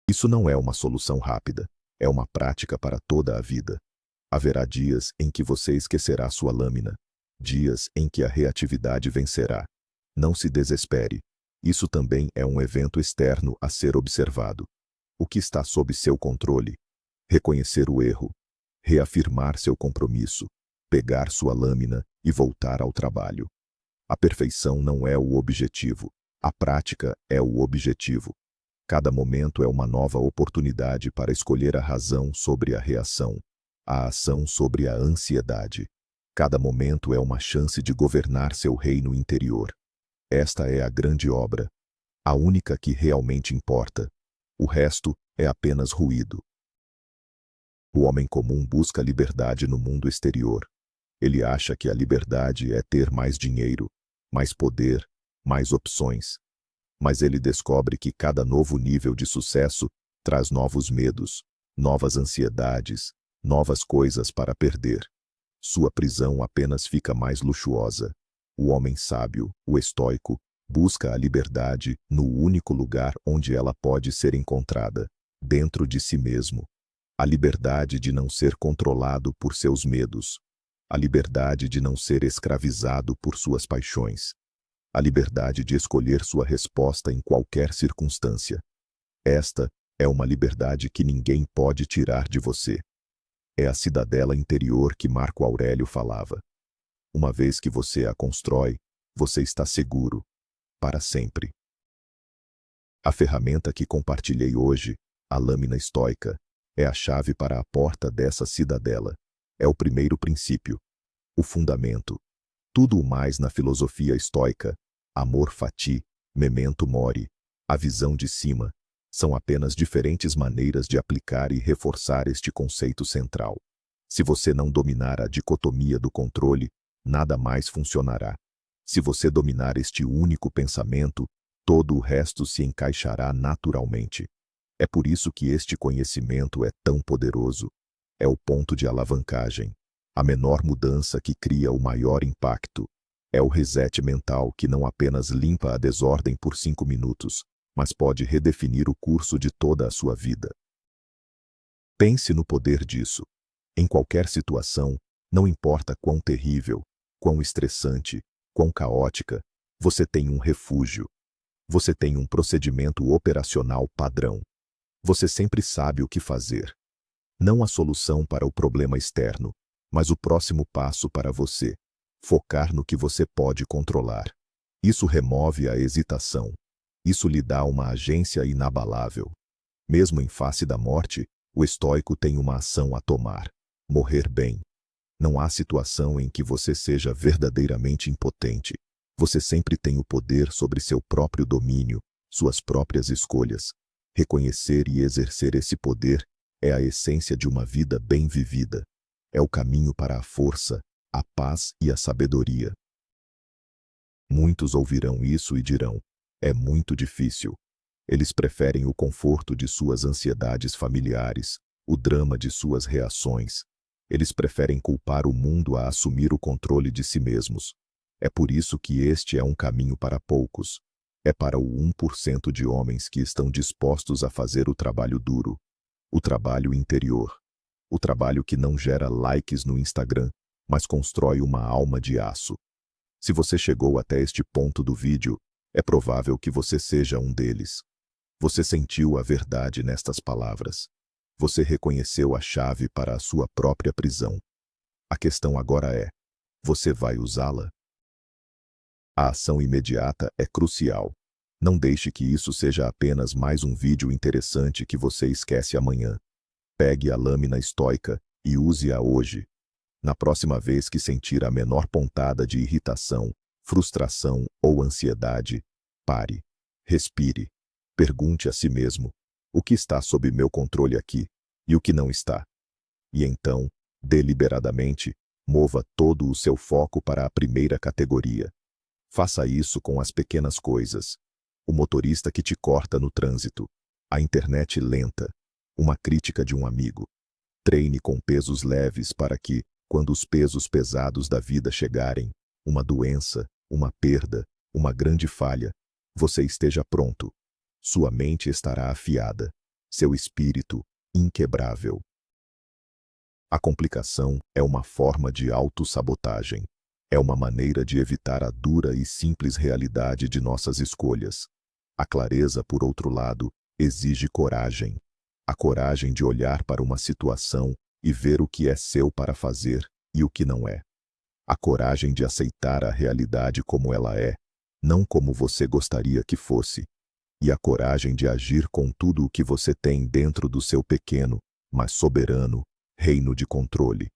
Isso não é uma solução rápida, é uma prática para toda a vida. Haverá dias em que você esquecerá sua lâmina, dias em que a reatividade vencerá. Não se desespere. Isso também é um evento externo a ser observado. O que está sob seu controle? Reconhecer o erro, reafirmar seu compromisso, pegar sua lâmina e voltar ao trabalho. A perfeição não é o objetivo, a prática é o objetivo. Cada momento é uma nova oportunidade para escolher a razão sobre a reação, a ação sobre a ansiedade. Cada momento é uma chance de governar seu reino interior. Esta é a grande obra, a única que realmente importa. O resto é apenas ruído. O homem comum busca liberdade no mundo exterior. Ele acha que a liberdade é ter mais dinheiro, mais poder, mais opções. Mas ele descobre que cada novo nível de sucesso traz novos medos, novas ansiedades, novas coisas para perder. Sua prisão apenas fica mais luxuosa. O homem sábio, o estoico, busca a liberdade no único lugar onde ela pode ser encontrada, dentro de si mesmo. A liberdade de não ser controlado por seus medos. A liberdade de não ser escravizado por suas paixões. A liberdade de escolher sua resposta em qualquer circunstância. Esta é uma liberdade que ninguém pode tirar de você. É a cidadela interior que Marco Aurélio falava. Uma vez que você a constrói, você está seguro, para sempre. A ferramenta que compartilhei hoje, a lâmina estoica, é a chave para a porta dessa cidadela. É o primeiro princípio, o fundamento. Tudo o mais na filosofia estoica, amor fati, memento mori, a visão de cima, são apenas diferentes maneiras de aplicar e reforçar este conceito central. Se você não dominar a dicotomia do controle, nada mais funcionará. Se você dominar este único pensamento, todo o resto se encaixará naturalmente. É por isso que este conhecimento é tão poderoso. É o ponto de alavancagem, a menor mudança que cria o maior impacto. É o reset mental que não apenas limpa a desordem por 5 minutos, mas pode redefinir o curso de toda a sua vida. Pense no poder disso. Em qualquer situação, não importa quão terrível, quão estressante, quão caótica, você tem um refúgio. Você tem um procedimento operacional padrão. Você sempre sabe o que fazer. Não a solução para o problema externo, mas o próximo passo para você. Focar no que você pode controlar. Isso remove a hesitação. Isso lhe dá uma agência inabalável. Mesmo em face da morte, O estoico tem uma ação a tomar: morrer bem. Não há situação em que você seja verdadeiramente impotente. Você sempre tem o poder sobre seu próprio domínio, suas próprias escolhas. Reconhecer e exercer esse poder é a essência de uma vida bem vivida. É o caminho para a força, a paz e a sabedoria. Muitos ouvirão isso e dirão: é muito difícil. Eles preferem o conforto de suas ansiedades familiares, o drama de suas reações. Eles preferem culpar o mundo a assumir o controle de si mesmos. É por isso que este é um caminho para poucos. É para o 1% de homens que estão dispostos a fazer o trabalho duro, o trabalho interior, o trabalho que não gera likes no Instagram, mas constrói uma alma de aço. Se você chegou até este ponto do vídeo, é provável que você seja um deles. Você sentiu a verdade nestas palavras. Você reconheceu a chave para a sua própria prisão. A questão agora é: você vai usá-la? A ação imediata é crucial. Não deixe que isso seja apenas mais um vídeo interessante que você esquece amanhã. Pegue a lâmina estoica e use-a hoje. Na próxima vez que sentir a menor pontada de irritação, frustração ou ansiedade, pare, respire, pergunte a si mesmo: o que está sob meu controle aqui e o que não está? E então, deliberadamente, mova todo o seu foco para a primeira categoria. Faça isso com as pequenas coisas: o motorista que te corta no trânsito, a internet lenta, uma crítica de um amigo. Treine com pesos leves para que, quando os pesos pesados da vida chegarem, uma doença, uma perda, uma grande falha, você esteja pronto. Sua mente estará afiada, seu espírito inquebrável. A complicação é uma forma de autossabotagem. É uma maneira de evitar a dura e simples realidade de nossas escolhas. A clareza, por outro lado, exige coragem. A coragem de olhar para uma situação e ver o que é seu para fazer e o que não é. A coragem de aceitar a realidade como ela é, não como você gostaria que fosse. E a coragem de agir com tudo o que você tem dentro do seu pequeno, mas soberano, reino de controle.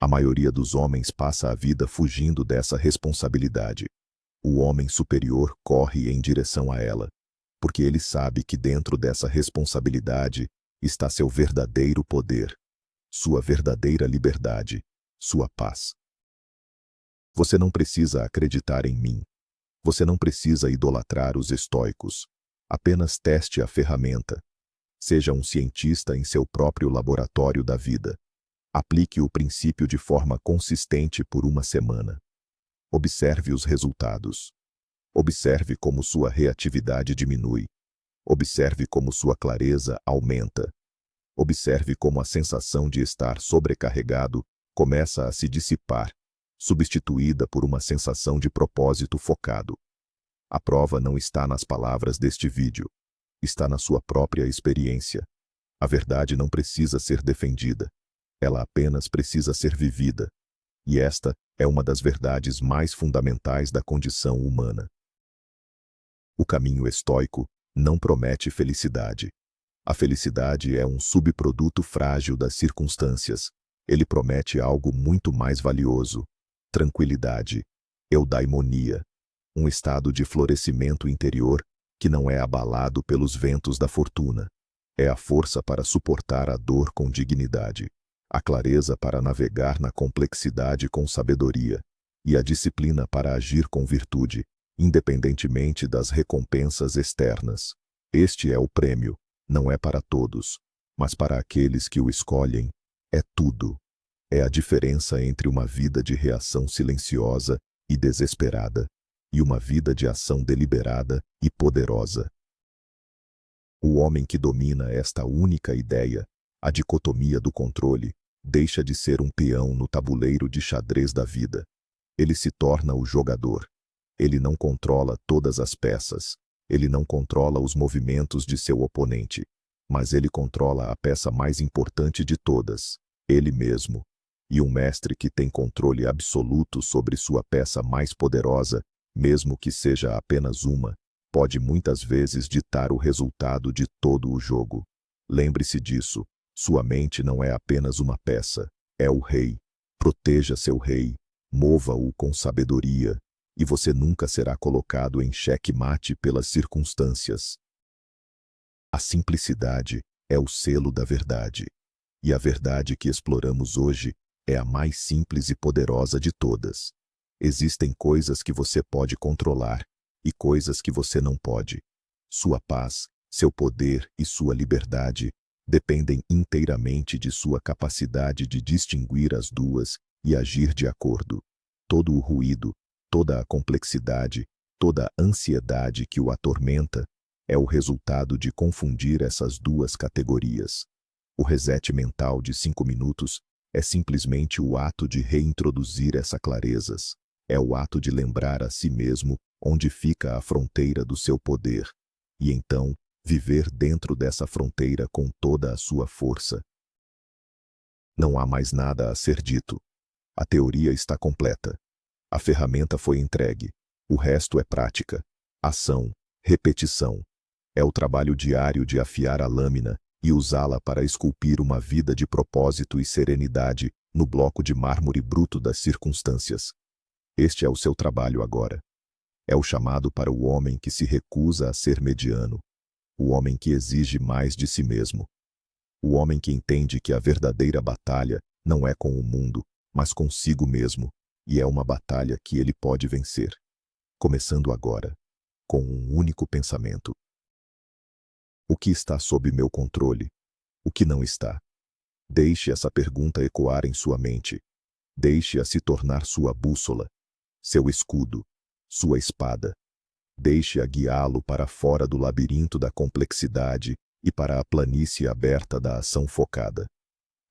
A maioria dos homens passa a vida fugindo dessa responsabilidade. O homem superior corre em direção a ela, porque ele sabe que dentro dessa responsabilidade está seu verdadeiro poder, sua verdadeira liberdade, sua paz. Você não precisa acreditar em mim. Você não precisa idolatrar os estoicos. Apenas teste a ferramenta. Seja um cientista em seu próprio laboratório da vida. Aplique o princípio de forma consistente por uma semana. Observe os resultados. Observe como sua reatividade diminui. Observe como sua clareza aumenta. Observe como a sensação de estar sobrecarregado começa a se dissipar, substituída por uma sensação de propósito focado. A prova não está nas palavras deste vídeo. Está na sua própria experiência. A verdade não precisa ser defendida. Ela apenas precisa ser vivida. E esta é uma das verdades mais fundamentais da condição humana. O caminho estoico não promete felicidade. A felicidade é um subproduto frágil das circunstâncias. Ele promete algo muito mais valioso: tranquilidade, eudaimonia, um estado de florescimento interior que não é abalado pelos ventos da fortuna. É a força para suportar a dor com dignidade, a clareza para navegar na complexidade com sabedoria, e a disciplina para agir com virtude, independentemente das recompensas externas. Este é o prêmio, não é para todos, mas para aqueles que o escolhem, é tudo. É a diferença entre uma vida de reação silenciosa e desesperada, e uma vida de ação deliberada e poderosa. O homem que domina esta única ideia, a dicotomia do controle, deixa de ser um peão no tabuleiro de xadrez da vida. Ele se torna o jogador. Ele não controla todas as peças. Ele não controla os movimentos de seu oponente. Mas ele controla a peça mais importante de todas, ele mesmo. E um mestre que tem controle absoluto sobre sua peça mais poderosa, mesmo que seja apenas uma, pode muitas vezes ditar o resultado de todo o jogo. Lembre-se disso, Sua mente não é apenas uma peça, é o rei. Proteja seu rei, mova-o com sabedoria, e você nunca será colocado em xeque-mate pelas circunstâncias. A simplicidade é o selo da verdade, e a verdade que exploramos hoje é a mais simples e poderosa de todas. Existem coisas que você pode controlar e coisas que você não pode. Sua paz, seu poder e sua liberdade dependem inteiramente de sua capacidade de distinguir as duas e agir de acordo. Todo o ruído, toda a complexidade, toda a ansiedade que o atormenta é o resultado de confundir essas duas categorias. O reset mental de 5 minutos é simplesmente o ato de reintroduzir essa clarezas. É o ato de lembrar a si mesmo onde fica a fronteira do seu poder, e então viver dentro dessa fronteira com toda a sua força. Não há mais nada a ser dito. A teoria está completa. A ferramenta foi entregue. O resto é prática, ação, repetição. É o trabalho diário de afiar a lâmina e usá-la para esculpir uma vida de propósito e serenidade no bloco de mármore bruto das circunstâncias. Este é o seu trabalho agora. É o chamado para o homem que se recusa a ser mediano, o homem que exige mais de si mesmo, o homem que entende que a verdadeira batalha não é com o mundo, mas consigo mesmo, e é uma batalha que ele pode vencer. Começando agora, com um único pensamento. O que está sob meu controle? O que não está? Deixe essa pergunta ecoar em sua mente. Deixe-a se tornar sua bússola, seu escudo, sua espada. Deixe-a guiá-lo para fora do labirinto da complexidade e para a planície aberta da ação focada.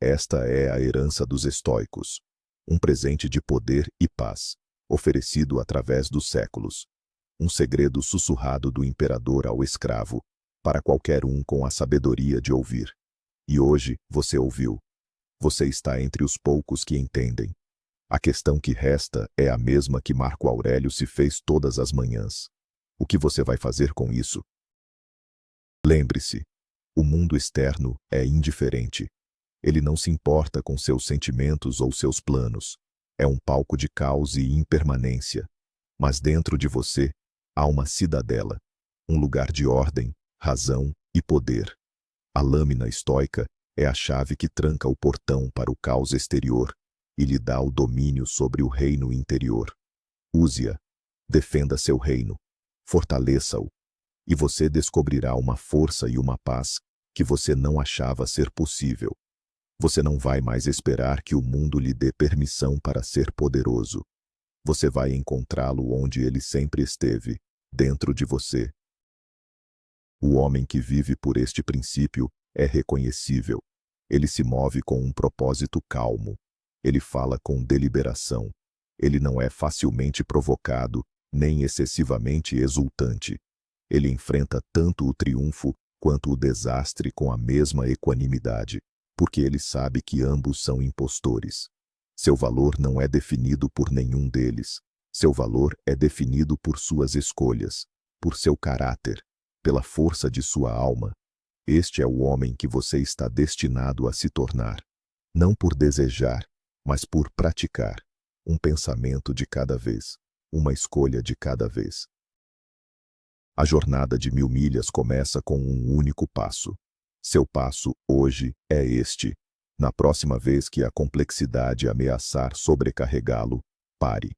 Esta é a herança dos estoicos, um presente de poder e paz, oferecido através dos séculos. Um segredo sussurrado do imperador ao escravo, para qualquer um com a sabedoria de ouvir. E hoje você ouviu. Você está entre os poucos que entendem. A questão que resta é a mesma que Marco Aurélio se fez todas as manhãs. O que você vai fazer com isso? Lembre-se, o mundo externo é indiferente. Ele não se importa com seus sentimentos ou seus planos. É um palco de caos e impermanência. Mas dentro de você, há uma cidadela, um lugar de ordem, razão e poder. A lâmina estoica é a chave que tranca o portão para o caos exterior e lhe dá o domínio sobre o reino interior. Use-a, defenda seu reino, fortaleça-o, e você descobrirá uma força e uma paz que você não achava ser possível. Você não vai mais esperar que o mundo lhe dê permissão para ser poderoso. Você vai encontrá-lo onde ele sempre esteve, dentro de você. O homem que vive por este princípio é reconhecível. Ele se move com um propósito calmo. Ele fala com deliberação. Ele não é facilmente provocado, nem excessivamente exultante. Ele enfrenta tanto o triunfo quanto o desastre com a mesma equanimidade, porque ele sabe que ambos são impostores. Seu valor não é definido por nenhum deles. Seu valor é definido por suas escolhas, por seu caráter, pela força de sua alma. Este é o homem que você está destinado a se tornar. Não por desejar, mas por praticar. Um pensamento de cada vez, uma escolha de cada vez. A jornada de 1000 milhas começa com um único passo. Seu passo, hoje, é este. Na próxima vez que a complexidade ameaçar sobrecarregá-lo, pare.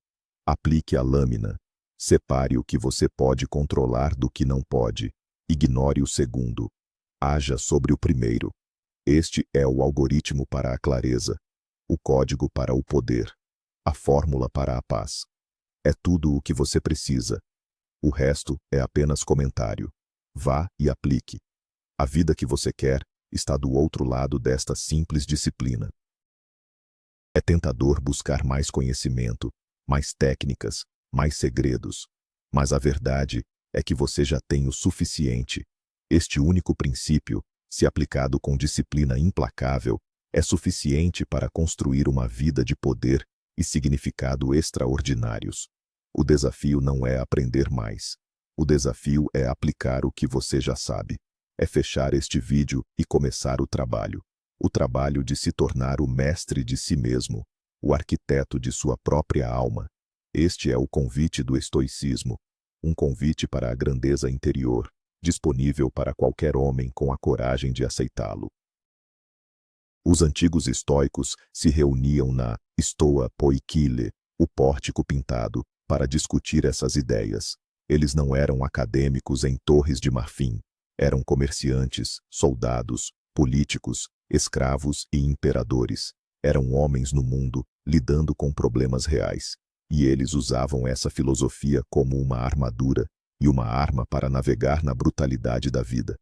Aplique a lâmina. Separe o que você pode controlar do que não pode. Ignore o segundo. Haja sobre o primeiro. Este é o algoritmo para a clareza, o código para o poder, a fórmula para a paz. É tudo o que você precisa. O resto é apenas comentário. Vá e aplique. A vida que você quer está do outro lado desta simples disciplina. É tentador buscar mais conhecimento, mais técnicas, mais segredos. Mas a verdade é que você já tem o suficiente. Este único princípio, se aplicado com disciplina implacável, é suficiente para construir uma vida de poder e significado extraordinários. O desafio não é aprender mais. O desafio é aplicar o que você já sabe. É fechar este vídeo e começar o trabalho. o trabalho de se tornar o mestre de si mesmo, o arquiteto de sua própria alma. Este é o convite do estoicismo, um convite para a grandeza interior, disponível para qualquer homem com a coragem de aceitá-lo. Os antigos estoicos se reuniam na Stoa Poikile, o pórtico pintado, para discutir essas ideias. Eles não eram acadêmicos em torres de marfim, eram comerciantes, soldados, políticos, escravos e imperadores. Eram homens no mundo, lidando com problemas reais. E eles usavam essa filosofia como uma armadura e uma arma para navegar na brutalidade da vida.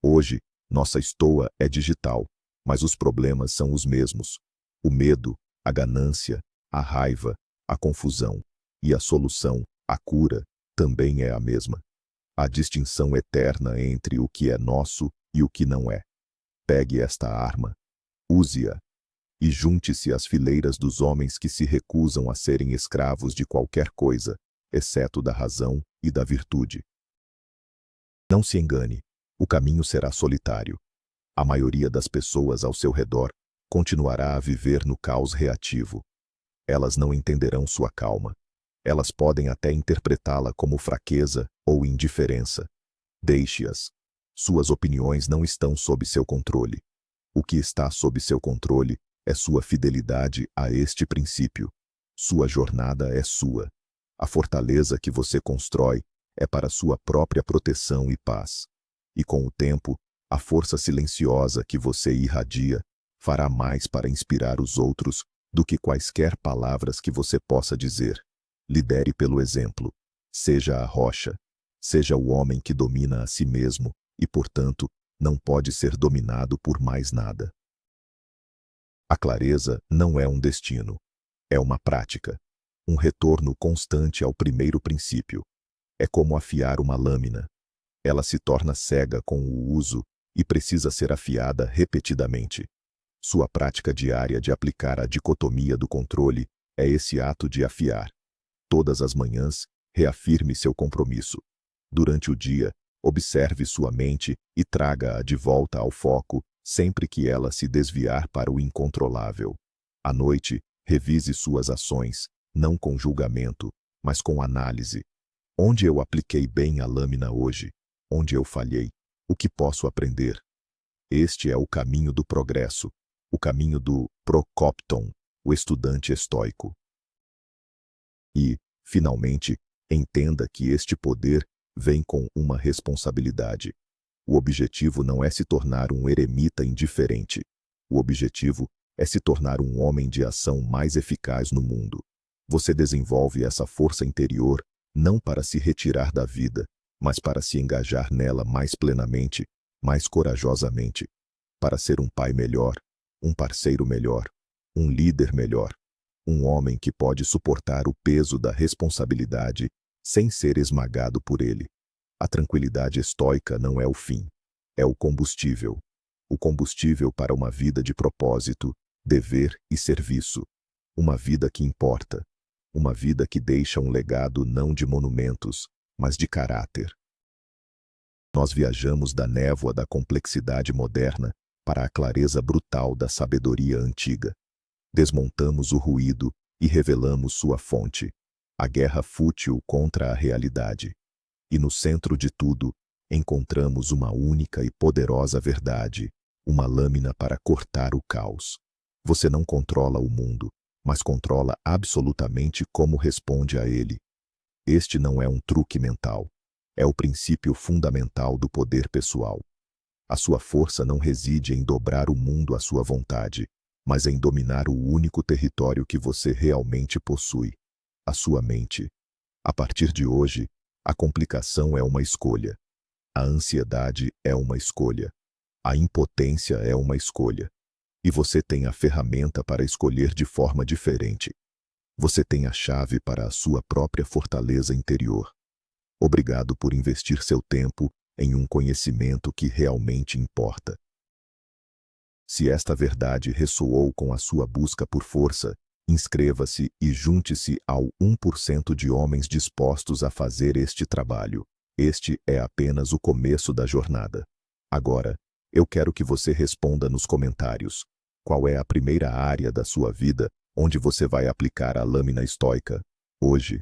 Hoje, nossa Stoa é digital, mas os problemas são os mesmos. O medo, a ganância, a raiva, a confusão. E a solução, a cura, também é a mesma. A distinção eterna entre o que é nosso e o que não é. Pegue esta arma, use-a, e junte-se às fileiras dos homens que se recusam a serem escravos de qualquer coisa, exceto da razão e da virtude. Não se engane, o caminho será solitário. A maioria das pessoas ao seu redor continuará a viver no caos reativo. Elas não entenderão sua calma. Elas podem até interpretá-la como fraqueza ou indiferença. Deixe-as. Suas opiniões não estão sob seu controle. O que está sob seu controle é sua fidelidade a este princípio. Sua jornada é sua. A fortaleza que você constrói é para sua própria proteção e paz. E com o tempo, a força silenciosa que você irradia fará mais para inspirar os outros do que quaisquer palavras que você possa dizer. Lidere pelo exemplo. Seja a rocha. Seja o homem que domina a si mesmo e, portanto, não pode ser dominado por mais nada. A clareza não é um destino. É uma prática. Um retorno constante ao primeiro princípio. É como afiar uma lâmina. Ela se torna cega com o uso e precisa ser afiada repetidamente. Sua prática diária de aplicar a dicotomia do controle é esse ato de afiar. Todas as manhãs, reafirme seu compromisso. Durante o dia, observe sua mente e traga-a de volta ao foco sempre que ela se desviar para o incontrolável. À noite, revise suas ações, não com julgamento, mas com análise. Onde eu apliquei bem a lâmina hoje? Onde eu falhei? O que posso aprender? Este é o caminho do progresso, o caminho do Procopton, o estudante estoico. E, finalmente, entenda que este poder vem com uma responsabilidade. O objetivo não é se tornar um eremita indiferente. O objetivo é se tornar um homem de ação mais eficaz no mundo. Você desenvolve essa força interior não para se retirar da vida, mas para se engajar nela mais plenamente, mais corajosamente, para ser um pai melhor, um parceiro melhor, um líder melhor, um homem que pode suportar o peso da responsabilidade sem ser esmagado por ele. A tranquilidade estoica não é o fim, é o combustível para uma vida de propósito, dever e serviço, uma vida que importa, uma vida que deixa um legado não de monumentos, mas de caráter. Nós viajamos da névoa da complexidade moderna para a clareza brutal da sabedoria antiga. Desmontamos o ruído e revelamos sua fonte, a guerra fútil contra a realidade. E no centro de tudo, encontramos uma única e poderosa verdade, uma lâmina para cortar o caos. Você não controla o mundo, mas controla absolutamente como responde a ele. Este não é um truque mental. É o princípio fundamental do poder pessoal. A sua força não reside em dobrar o mundo à sua vontade, mas em dominar o único território que você realmente possui, a sua mente. A partir de hoje, a complicação é uma escolha. A ansiedade é uma escolha. A impotência é uma escolha. E você tem a ferramenta para escolher de forma diferente. Você tem a chave para a sua própria fortaleza interior. Obrigado por investir seu tempo em um conhecimento que realmente importa. Se esta verdade ressoou com a sua busca por força, inscreva-se e junte-se ao 1% de homens dispostos a fazer este trabalho. Este é apenas o começo da jornada. Agora, Eu quero que você responda nos comentários. Qual é a primeira área da sua vida onde você vai aplicar a lâmina estoica? Hoje,